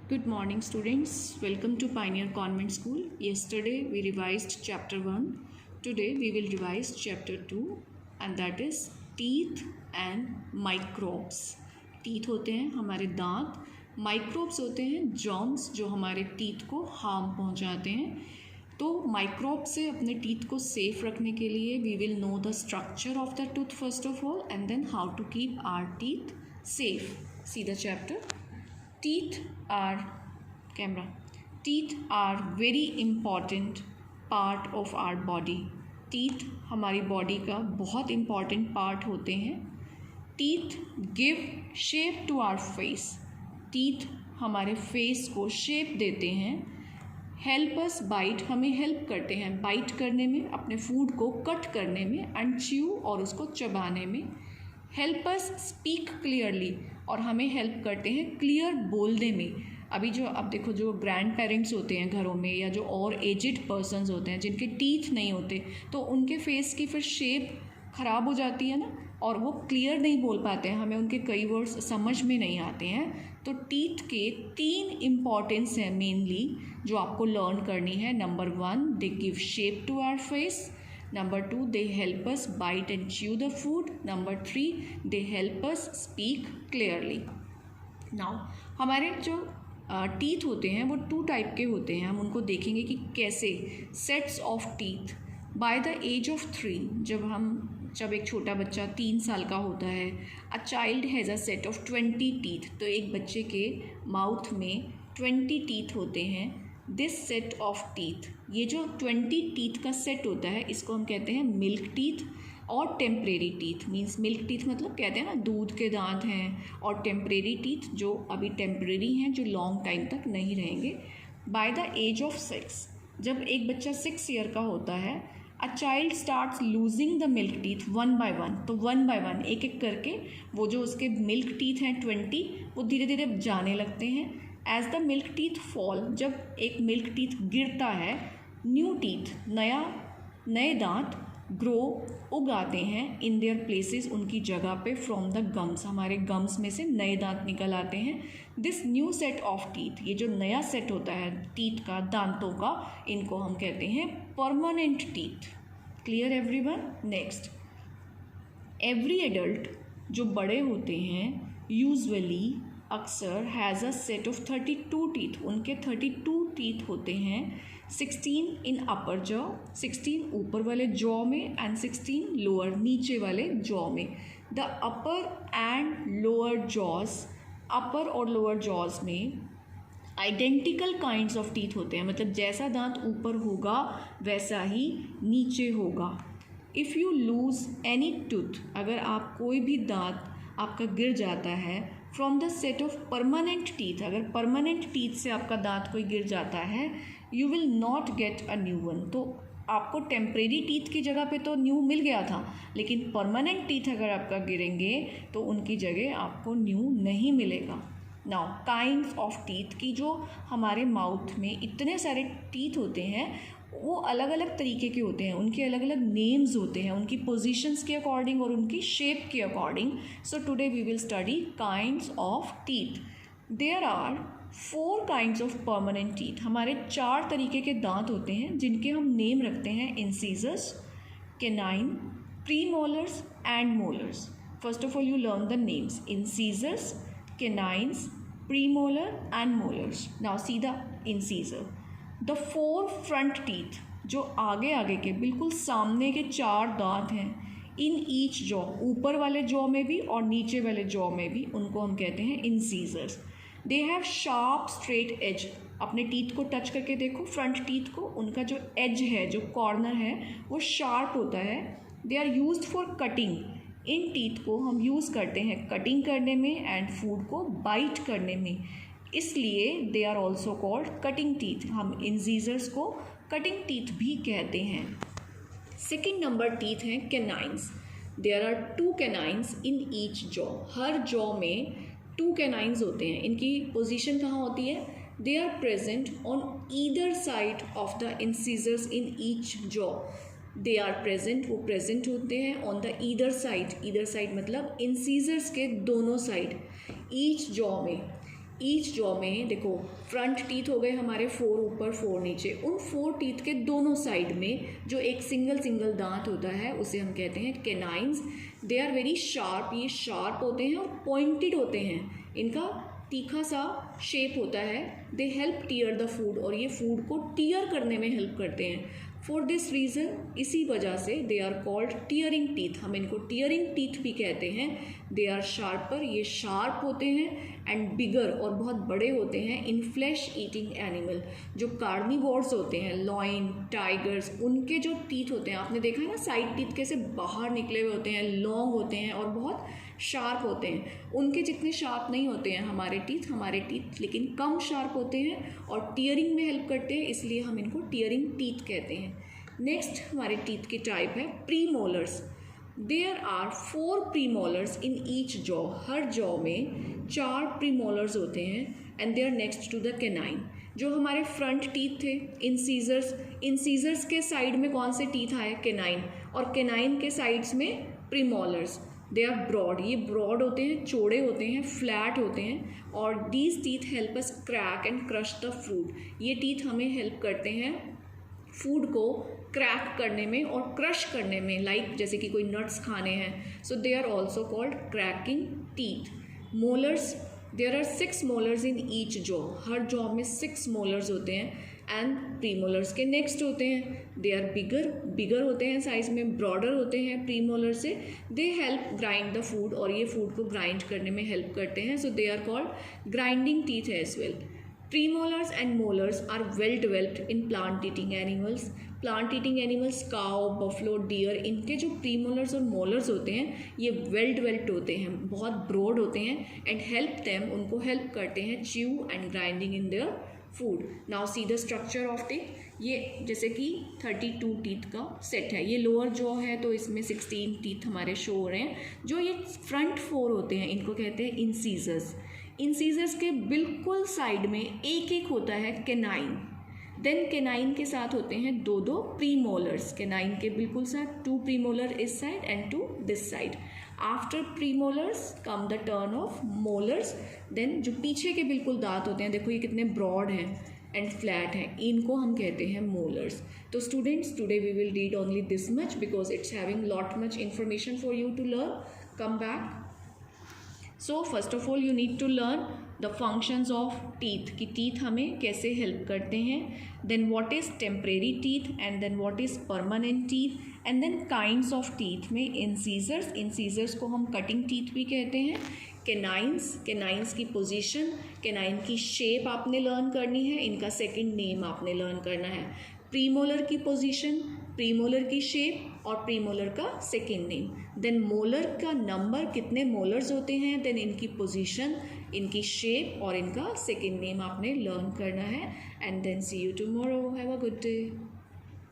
Good morning, students. Welcome to Pioneer Convent School. Yesterday we revised chapter 1. Today we will revise chapter 2, and that is teeth and microbes. Teeth होते हैं हमारे दांत, microbes होते हैं germs जो हमारे teeth को हार्म पहुंचाते हैं. तो माइक्रोब से अपने टीथ को सेफ रखने के लिए we will know the structure of the tooth first of all and then how to keep our teeth safe. See the chapter. Teeth are very important part of our body. Teeth हमारी body का बहुत important part होते हैं. Teeth give shape to our face. Teeth हमारे face को shape देते हैं. Help us bite, हमें हेल्प करते हैं बाइट करने में, अपने फूड को कट करने में, एंड च्यू और उसको चबाने में. हेल्प अस स्पीक क्लियरली, और हमें हेल्प करते हैं क्लियर बोलने में. अभी जो अब देखो जो ग्रैंड पेरेंट्स होते हैं घरों में, या जो और एजिड पर्सन्स होते हैं जिनके टीथ नहीं होते, तो उनके फेस की फिर शेप ख़राब हो जाती है ना, और वो क्लियर नहीं बोल पाते हैं, हमें उनके कई वर्ड्स समझ में नहीं आते हैं. तो टीथ के 3 इम्पॉर्टेंस हैं मेनली जो आपको लर्न करनी है. Number 1, they give shape to our face. Number 2, they help us bite and chew the food. Number 3, they help us speak clearly. Now, हमारे जो टीथ होते हैं वो 2 टाइप के होते हैं. हम उनको देखेंगे कि कैसे. Sets of teeth by the age of 3, जब एक छोटा बच्चा 3 साल का होता है, a child has a set of 20 teeth. तो एक बच्चे के माउथ में 20 टीथ होते हैं. दिस सेट ऑफ टीथ, ये जो 20 टीथ का सेट होता है, इसको हम कहते हैं मिल्क टीथ और temporary teeth. Means milk teeth मतलब कहते हैं ना दूध के दांत हैं, और टेम्परेरी टीथ जो अभी टेम्परेरी हैं, जो लॉन्ग टाइम तक नहीं रहेंगे. बाय द एज ऑफ 6, जब एक बच्चा 6 ईयर का होता है, a child starts losing the milk teeth 1 by 1. तो 1 by 1 एक एक करके वो जो उसके मिल्क टीथ हैं 20, वो धीरे धीरे जाने लगते हैं. As the milk teeth fall, जब एक मिल्क टीथ गिरता है, न्यू टीथ नए दांत ग्रो उगाते हैं इन देयर प्लेसेस, उनकी जगह पे, फ्रॉम द गम्स, हमारे गम्स में से नए दांत निकल आते हैं. This new set of teeth, ये जो नया सेट होता है टीथ का, दांतों का, इनको हम कहते हैं permanent teeth. Clear everyone? Next, every adult जो बड़े होते हैं यूजुअली अक्सर has a set of 32 teeth. उनके 32 टीथ होते हैं. 16 इन अपर जॉ, 16 ऊपर वाले जॉ में, एंड 16 लोअर नीचे वाले जॉ में. The upper and lower jaws, upper और लोअर जॉज में आइडेंटिकल काइंड्स ऑफ टीथ होते हैं. मतलब जैसा दांत ऊपर होगा वैसा ही नीचे होगा. If you lose any tooth, अगर आप कोई भी दांत आपका गिर जाता है, from the set of permanent teeth, अगर परमानेंट टीथ से आपका दांत कोई गिर जाता है, you will not get a new one. तो आपको टेम्परेरी टीथ की जगह पे तो न्यू मिल गया था, लेकिन परमानेंट टीथ अगर आपका गिरेंगे तो उनकी जगह आपको न्यू नहीं मिलेगा. नाउ काइंड्स ऑफ टीथ की, जो हमारे माउथ में इतने सारे टीथ होते हैं वो अलग अलग तरीके के होते हैं, उनके अलग अलग नेम्स होते हैं, उनकी पोजीशंस के अकॉर्डिंग और उनकी शेप के according. So today we will study kinds of teeth. There are 4 kinds of permanent teeth. हमारे 4 तरीके के दांत होते हैं जिनके हम नेम रखते हैं incisors, canine, premolars and molars. First of all you learn the names incisors, canines, premolar and molars. Now see the incisor. The 4 front teeth, जो आगे के बिल्कुल सामने के 4 दांत हैं, इन ईच जॉ, ऊपर वाले जॉ में भी और नीचे वाले जॉ में भी, उनको हम कहते हैं incisors. They have sharp straight edge. अपने टीथ को टच करके देखो, फ्रंट टीथ को, उनका जो एज है, जो कॉर्नर है, वो शार्प होता है. They are used for cutting. इन टीथ को हम यूज़ करते हैं कटिंग करने में एंड फूड को बाइट करने में, इसलिए they are also called cutting teeth. हम इंसीजर्स को कटिंग टीथ भी कहते हैं. सेकेंड नंबर टीथ हैं canines. There are 2 canines in each jaw. हर जॉ में 2 कैनाइन्स होते हैं. इनकी पोजीशन कहाँ होती है? They are present on either side of the incisors in each jaw. They are present, वो प्रेजेंट होते हैं on the either side. Either side मतलब इंसीजर्स के दोनों साइड, ईच जॉ में. ईच जॉ में देखो फ्रंट टीथ हो गए हमारे 4 ऊपर 4 नीचे, उन 4 टीथ के दोनों साइड में जो एक सिंगल दांत होता है उसे हम कहते हैं canines. They are very sharp, ये शार्प होते हैं और पॉइंटेड होते हैं, इनका तीखा सा शेप होता है। They help tier the food, और ये फूड को टीयर करने में हेल्प करते हैं। फॉर दिस रीज़न, इसी वजह से they are called tearing teeth, हम इनको टीयरिंग टीथ भी कहते हैं। दे आर शार्पर, ये शार्प होते हैं, एंड बिगर और बहुत बड़े होते हैं इन फ्लैश ईटिंग एनिमल, जो कार्निवोर्स होते हैं, लॉइन, टाइगर्स, उनके जो टीथ होते हैं, आपने देखा है ना साइड टीथ कैसे बाहर निकले हुए होते हैं, लॉन्ग होते हैं और बहुत शार्प होते हैं। उनके जितने शार्प नहीं होते हैं हमारे टीथ लेकिन कम शार्प होते हैं और टीयरिंग में हेल्प करते हैं, इसलिए हम इनको टीयरिंग टीथ कहते हैं। नेक्स्ट हमारे टीथ की टाइप है premolars. There are 4 premolars in each jaw, हर जॉ में 4 प्रीमोलर्स होते हैं, and they are next to the canine. जो हमारे फ्रंट टीथ थे इंसीजर्स के साइड में कौन से टीथ आए, कैनाइन, और कैनाइन के साइड्स में प्रीमोलर्स। दे आर ब्रॉड, ये ब्रॉड होते हैं, चौड़े होते हैं, फ्लैट होते हैं, और these teeth help us crack and crush the fruit, ये टीथ हमें हेल्प करते हैं फूड को क्रैक करने में और क्रश करने में, लाइक जैसे कि कोई नट्स खाने हैं, so they are also called cracking teeth. Molars, there are 6 molars in each jaw, हर जॉ में 6 मोलर्स होते हैं, एंड प्रीमोलर्स के नेक्स्ट होते हैं। दे आर बिगर होते हैं साइज में, ब्रॉडर होते हैं प्रीमोलर से। They help grind the food, और ये फूड को ग्राइंड करने में हेल्प करते हैं, so they are called grinding teeth as well. Premolars and molars are well developed in plant eating animals. Plant eating animals, cow, buffalo, deer, इनके जो premolars और मोलर्स होते हैं ये वेल डेवलप्ड होते हैं, बहुत ब्रॉड होते हैं, एंड हेल्प देम, उनको हेल्प करते हैं chew and grinding in their food. Now see the structure of teeth, ये जैसे कि 32 टीथ का सेट है, ये लोअर जॉ है तो इसमें 16 टीथ हमारे शो हो रहे हैं। जो ये फ्रंट 4 होते हैं इनको कहते हैं इंसीजर्स। इंसीजर्स के बिल्कुल साइड में एक होता है कैनाइन, देन कैनाइन के साथ होते हैं 2 प्रीमोलर्स, कैनाइन के बिल्कुल साथ 2 प्रीमोलर इस side and 2 this side. After premolars come the turn of molars, then जो पीछे के बिल्कुल दांत होते हैं, देखो ये कितने ब्रॉड हैं एंड फ्लैट हैं, इनको हम कहते हैं मोलर्स। तो students, today we will read only this much because it's having lot much information for you to learn. Come back. So first of all you need to learn the functions of teeth, कि teeth हमें कैसे help करते हैं, then what is temporary teeth and then what is permanent teeth, and then kinds of teeth में incisors को हम cutting teeth भी कहते हैं। कैनाइंस की पोजीशन, कैनाइन की शेप आपने लर्न करनी है, इनका सेकंड नेम आपने लर्न करना है। प्रीमोलर की पोजीशन, प्रीमोलर की शेप और प्रीमोलर का सेकंड नेम, देन मोलर का नंबर, कितने मोलर्स होते हैं, देन इनकी पोजीशन, इनकी शेप और इनका सेकंड नेम आपने लर्न करना है। And then see you tomorrow, have a good day.